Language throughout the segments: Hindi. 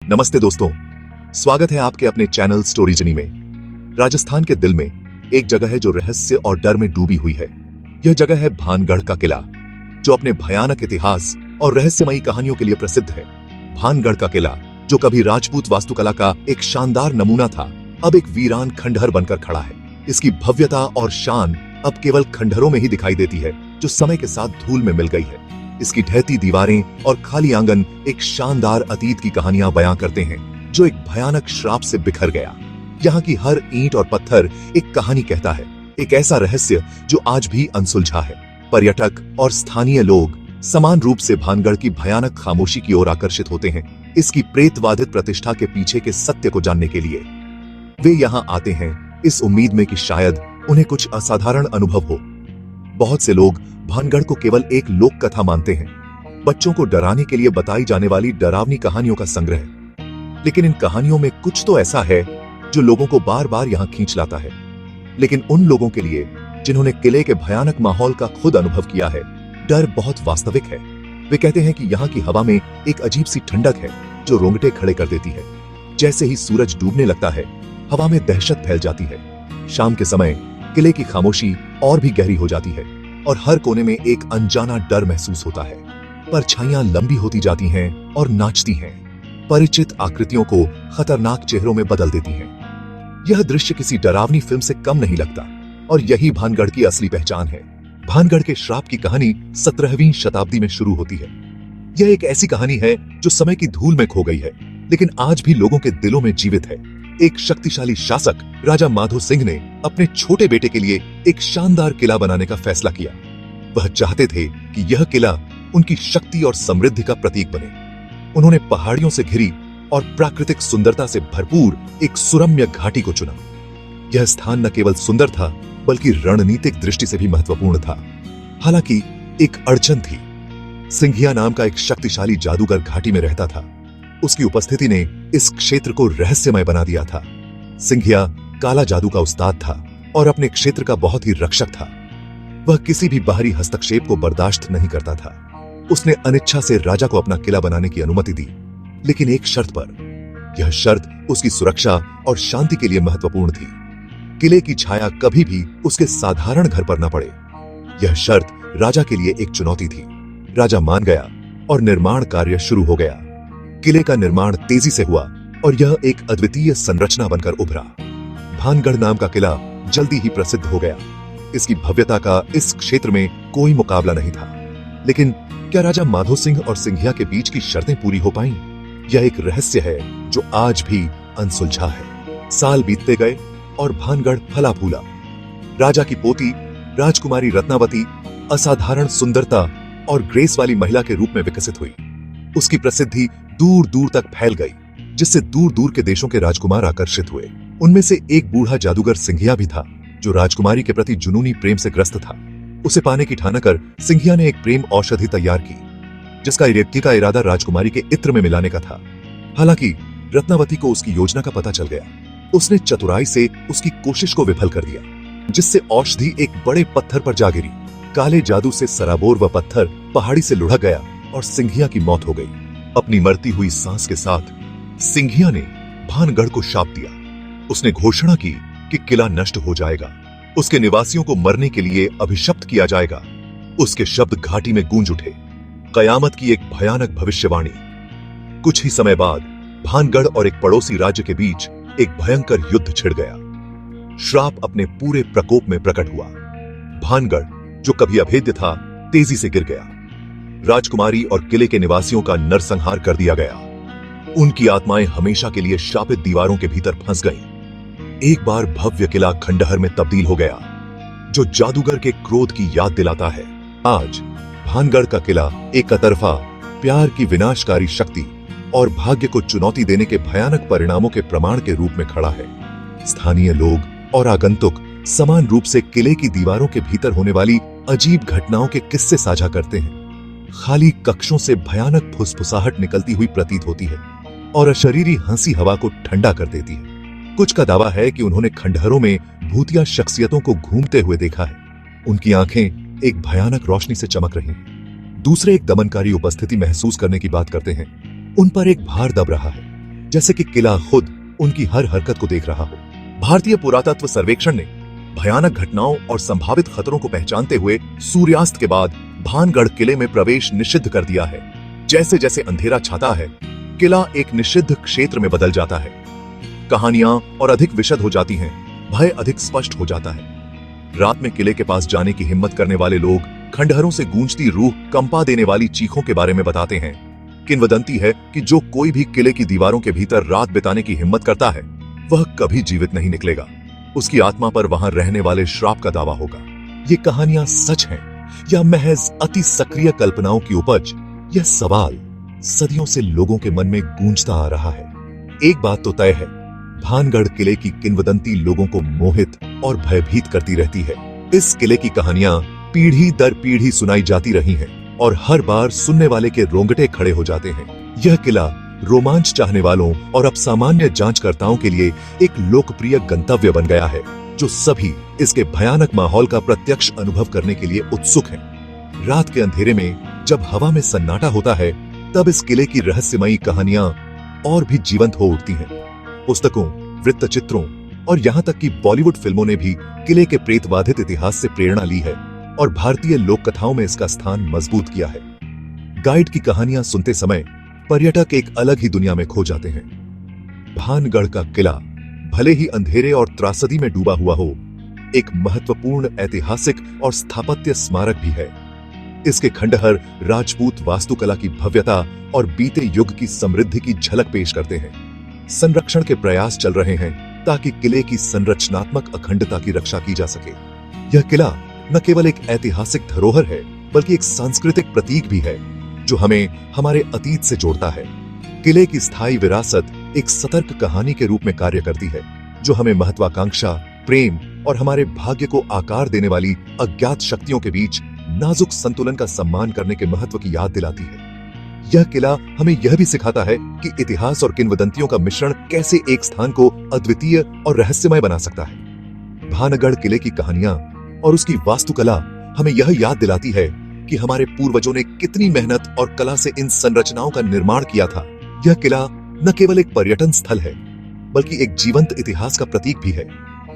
नमस्ते दोस्तों, स्वागत है आपके अपने चैनल स्टोरी जर्नी में। राजस्थान के दिल में एक जगह है जो रहस्य और डर में डूबी हुई है। यह जगह है भानगढ़ का किला, जो अपने भयानक इतिहास और रहस्यमयी कहानियों के लिए प्रसिद्ध है। भानगढ़ का किला, जो कभी राजपूत वास्तुकला का एक शानदार नमूना था, अब एक वीरान खंडहर बनकर खड़ा है। इसकी भव्यता और शान अब केवल खंडहरों में ही दिखाई देती है, जो समय के साथ धूल में मिल गई है। इसकी ढहती दीवारें और खाली आंगन एक शानदार अतीत की कहानियां बयां करते हैं, जो एक भयानक श्राप से बिखर गया। यहाँ की हर ईंट और पत्थर एक कहानी कहता है, एक ऐसा रहस्य जो आज भी अनसुलझा है। पर्यटक और स्थानीय लोग समान रूप से भानगढ़ की भयानक खामोशी की ओर आकर्षित होते हैं, इसकी प्रेतवादित प्रतिष्ठा के पीछे के सत्य को जानने के लिए। वे यहाँ आते हैं इस उम्मीद में कि शायद उन्हें कुछ असाधारण अनुभव हो। बहुत से लोग भानगढ़ को केवल एक लोक कथा मानते हैं, बच्चों को डराने के लिए बताई जाने वाली डरावनी कहानियों का संग्रह। लेकिन इन कहानियों में कुछ तो ऐसा है जो लोगों को बार बार यहाँ खींच लाता है। लेकिन उन लोगों के लिए जिन्होंने किले के भयानक माहौल का खुद अनुभव किया है, डर बहुत वास्तविक है। वे कहते हैं कि यहाँ की हवा में एक अजीब सी ठंडक है जो रोंगटे खड़े कर देती है। जैसे ही सूरज डूबने लगता है, हवा में दहशत फैल जाती है। शाम के समय किले की खामोशी और भी गहरी हो जाती है और हर कोने में एक अनजाना डर महसूस होता है। परछाइयां लंबी होती जाती हैं और नाचती हैं, परिचित आकृतियों को खतरनाक चेहरों में बदल देती हैं। यह दृश्य किसी डरावनी फिल्म से कम नहीं लगता, और यही भानगढ़ की असली पहचान है। भानगढ़ के श्राप की कहानी 17वीं शताब्दी में शुरू होती है। यह एक ऐसी कहानी है जो समय की धूल में खो गई है, लेकिन आज भी लोगों के दिलों में जीवित है। एक शक्तिशाली शासक राजा माधो सिंह ने अपने छोटे बेटे के लिए एक शानदार किला बनाने का फैसला किया। वह चाहते थे कि यह किला उनकी शक्ति और समृद्धि का प्रतीक बने। उन्होंने पहाड़ियों से घिरी और प्राकृतिक सुंदरता से भरपूर एक सुरम्य घाटी को चुना। यह स्थान न केवल सुंदर था, बल्कि रणनीतिक दृष्टि से भी महत्वपूर्ण था। हालांकि एक अड़चन थी। सिंघिया नाम का एक शक्तिशाली जादूगर घाटी में रहता था। उसकी उपस्थिति ने इस क्षेत्र को रहस्यमय बना दिया था। सिंघिया काला जादू का उस्ताद था और अपने क्षेत्र का बहुत ही रक्षक था। वह किसी भी बाहरी हस्तक्षेप को बर्दाश्त नहीं करता था। उसने अनिच्छा से राजा को अपना किला बनाने की अनुमति दी, लेकिन एक शर्त पर। यह शर्त उसकी सुरक्षा और शांति के लिए महत्वपूर्ण थी। किले की छाया कभी भी उसके साधारण घर पर न पड़े। यह शर्त राजा के लिए एक चुनौती थी। राजा मान गया और निर्माण कार्य शुरू हो गया। किले का निर्माण तेजी से हुआ और यह एक अद्वितीय संरचना बनकर उभरा। भानगढ़ नाम का किला जल्दी ही प्रसिद्ध हो गया। इसकी भव्यता का इस क्षेत्र में कोई मुकाबला नहीं था। लेकिन क्या राजा माधो सिंह और सिंघिया के बीच की शर्तें पूरी हो पाईं? यह एक रहस्य है जो आज भी अनसुलझा है। साल बीतते गए और भानगढ़ फला फूला। राजा की पोती राजकुमारी रत्नावती असाधारण सुंदरता और ग्रेस वाली महिला के रूप में विकसित हुई। उसकी प्रसिद्धि दूर दूर तक फैल गई, जिससे दूर दूर के देशों के राजकुमार आकर्षित हुए। उनमें से एक बूढ़ा जादूगर सिंघिया भी था, जो राजकुमारी के प्रति जुनूनी प्रेम से ग्रस्त था। उसे पाने की ठान कर सिंघिया ने एक प्रेम औषधि तैयार की, जिसका इरेक्की का इरादा राजकुमारी के इत्र में मिलाने का था। हालांकि रत्नावती को उसकी योजना का पता चल गया। उसने चतुराई से उसकी कोशिश को विफल कर दिया, जिससे औषधि एक बड़े पत्थर पर जा गिरी। काले जादू से सराबोर वह पत्थर पहाड़ी से लुढ़क गया और सिंघिया की मौत हो गई। अपनी मरती हुई सांस के साथ सिंघिया ने भानगढ़ को शाप दिया। उसने घोषणा की कि किला नष्ट हो जाएगा, उसके निवासियों को मरने के लिए अभिशप्त किया जाएगा। उसके शब्द घाटी में गूंज उठे, कयामत की एक भयानक भविष्यवाणी। कुछ ही समय बाद भानगढ़ और एक पड़ोसी राज्य के बीच एक भयंकर युद्ध छिड़ गया। श्राप अपने पूरे प्रकोप में प्रकट हुआ। भानगढ़, जो कभी अभेद्य था, तेजी से गिर गया। राजकुमारी और किले के निवासियों का नरसंहार कर दिया गया। उनकी आत्माएं हमेशा के लिए शापित दीवारों के भीतर फंस गईं। एक बार भव्य किला खंडहर में तब्दील हो गया, जो जादूगर के क्रोध की याद दिलाता है। आज भानगढ़ का किला एक तरफा प्यार की विनाशकारी शक्ति और भाग्य को चुनौती देने के भयानक परिणामों के प्रमाण के रूप में खड़ा है। स्थानीय लोग और आगंतुक समान रूप से किले की दीवारों के भीतर होने वाली अजीब घटनाओं के किस्से साझा करते हैं। खाली कक्षों से भयानक फुसफुसाहट निकलती हुई प्रतीत होती है और अशरीरी हंसी हवा को ठंडा कर देती है। कुछ का दावा है कि उन्होंने खंडहरों में भूतिया शख्सियतों को घूमते हुए देखा है। उनकी आंखें एक भयानक रोशनी से चमक रही। दूसरे एक दमनकारी उपस्थिति महसूस करने की बात करते हैं। उन पर एक भार दब रहा है, जैसे कि किला खुद उनकी हर हरकत को देख रहा हो। भारतीय पुरातत्व सर्वेक्षण ने भयानक घटनाओं और संभावित खतरों को पहचानते हुए सूर्यास्त के बाद भानगढ़ किले में प्रवेश निषिद्ध कर दिया है। जैसे जैसे अंधेरा छाता है, किला एक निषिद्ध क्षेत्र में बदल जाता है। कहानियां और अधिक विशद हो जाती हैं, भय अधिक स्पष्ट हो जाता है। रात में किले के पास जाने की हिम्मत करने वाले लोग खंडहरों से गूंजती रूह कंपा देने वाली चीखों के बारे में बताते हैं। किंवदंती है कि जो कोई भी किले की दीवारों के भीतर रात बिताने की हिम्मत करता है, वह कभी जीवित नहीं निकलेगा। उसकी आत्मा पर वहां रहने वाले श्राप का दावा होगा। ये कहानियां सच हैं या महज अति सक्रिय कल्पनाओं की उपज? यह सवाल सदियों से लोगों के मन में गूंजता आ रहा है। एक बात तो तय है, भानगढ़ किले की किंवदंती लोगों को मोहित और भयभीत करती रहती है। इस किले की कहानियां पीढ़ी दर पीढ़ी सुनाई जाती रही हैं और हर बार सुनने वाले के रोंगटे खड़े हो जाते हैं। यह किला रोमांच चाहने वालों और असामान्य जांचकर्ताओं के लिए एक लोकप्रिय गंतव्य बन गया है, जो सभी इसके भयानक माहौल का प्रत्यक्ष अनुभव करने के लिए उत्सुक हैं। रात के अंधेरे में जब हवा में सन्नाटा होता है, तब इस किले की रहस्यमयी कहानियां और भी जीवंत हो उठती हैं। पुस्तकों, वृत्तचित्रों और यहाँ तक कि बॉलीवुड फिल्मों ने भी किले के प्रेतबाधित इतिहास से प्रेरणा ली है और भारतीय लोक कथाओं में इसका स्थान मजबूत किया है। गाइड की कहानियां सुनते समय पर्यटक एक अलग ही दुनिया में खो जाते हैं। भानगढ़ का किला भले ही अंधेरे और त्रासदी में डूबा हुआ हो, एक महत्वपूर्ण ऐतिहासिक और स्थापत्य स्मारक भी है। इसके खंडहर राजपूत वास्तुकला की भव्यता और बीते युग की समृद्धि की झलक पेश करते हैं। संरक्षण के प्रयास चल रहे हैं ताकि किले की संरचनात्मक अखंडता की रक्षा की जा सके। यह किला न केवल एक ऐतिहासिक धरोहर है, बल्कि एक सांस्कृतिक प्रतीक भी है, जो हमें हमारे अतीत से जोड़ता है। किले की स्थायी विरासत एक सतर्क कहानी के रूप में कार्य करती है, जो हमें महत्वाकांक्षा, प्रेम और हमारे भाग्य को आकार देने वाली अज्ञात शक्तियों के बीच नाजुक संतुलन का सम्मान करने के महत्व की याद दिलाती है। यह किला हमें यह भी सिखाता है कि इतिहास और किंवदंतियों का मिश्रण कैसे एक स्थान को अद्वितीय और रहस्यमय बना सकता है। भानगढ़ किले की कहानियां और उसकी वास्तुकला हमें यह याद दिलाती है कि हमारे पूर्वजों ने कितनी मेहनत और कला से इन संरचनाओं का निर्माण किया था। यह किला न केवल एक पर्यटन स्थल है, बल्कि एक जीवंत इतिहास का प्रतीक भी है।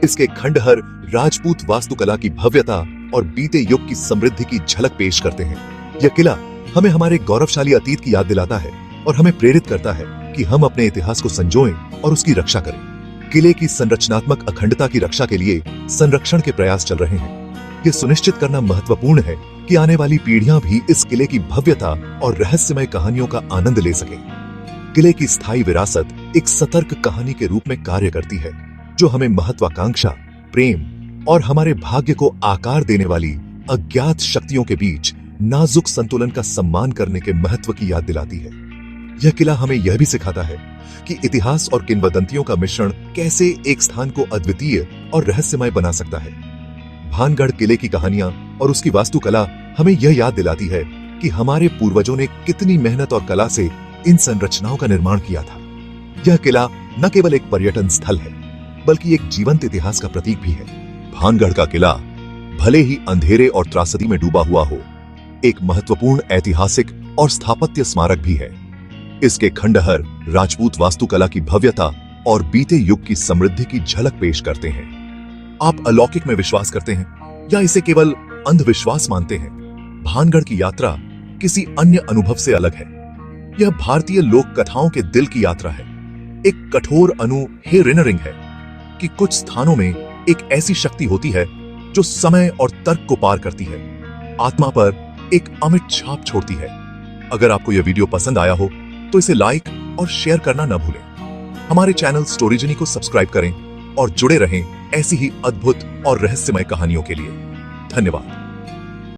इसके खंडहर राजपूत वास्तुकला की भव्यता और बीते युग की समृद्धि की झलक पेश करते हैं। यह किला हमें हमारे गौरवशाली अतीत की याद दिलाता है और हमें प्रेरित करता है कि हम अपने इतिहास को संजोएं और उसकी रक्षा करें। किले की संरचनात्मक अखंडता की रक्षा के लिए संरक्षण के प्रयास चल रहे हैं। यह सुनिश्चित करना महत्वपूर्ण है कि आने वाली पीढ़ियां भी इस किले की भव्यता और रहस्यमय कहानियों का आनंद ले सकें। किले की स्थायी विरासत एक सतर्क कहानी के रूप में कार्य करती है, जो हमें महत्वाकांक्षा, प्रेम और हमारे भाग्य को आकार देने वाली अज्ञात शक्तियों के बीच नाजुक संतुलन का सम्मान करने के महत्व की याद दिलाती है। यह किला हमें यह भी सिखाता है कि इतिहास और किंवदंतियों का मिश्रण कैसे एक स्थान को अद्वितीय और रहस्यमय बना सकता है। भानगढ़ किले की कहानियां और उसकी वास्तुकला हमें यह याद दिलाती है कि हमारे पूर्वजों ने कितनी मेहनत और कला से इन संरचनाओं का निर्माण किया था। यह किला न केवल एक पर्यटन स्थल है, बल्कि एक जीवंत इतिहास का प्रतीक भी है। भानगढ़ का किला भले ही अंधेरे और त्रासदी में डूबा हुआ हो, एक महत्वपूर्ण ऐतिहासिक और स्थापत्य स्मारक भी है। इसके खंडहर राजपूत वास्तुकला की भव्यता और बीते युग की समृद्धि की झलक पेश करते हैं। आप अलौकिक में विश्वास करते हैं या इसे केवल अंधविश्वास मानते हैं? भानगढ़ की यात्रा किसी अन्य अनुभव से अलग है। यह भारतीय लोक कथाओं के दिल की यात्रा है। एक कठोर हेरिनरिंग है कि कुछ स्थानों में एक ऐसी शक्ति होती है जो समय और तर्क को पार करती है, आत्मा पर एक अमिट छाप छोड़ती है। अगर आपको यह वीडियो पसंद आया हो तो इसे लाइक और शेयर करना न भूलें। हमारे चैनल स्टोरीजनी को सब्सक्राइब करें और जुड़े रहें ऐसी ही अद्भुत और रहस्यमय कहानियों के लिए। धन्यवाद।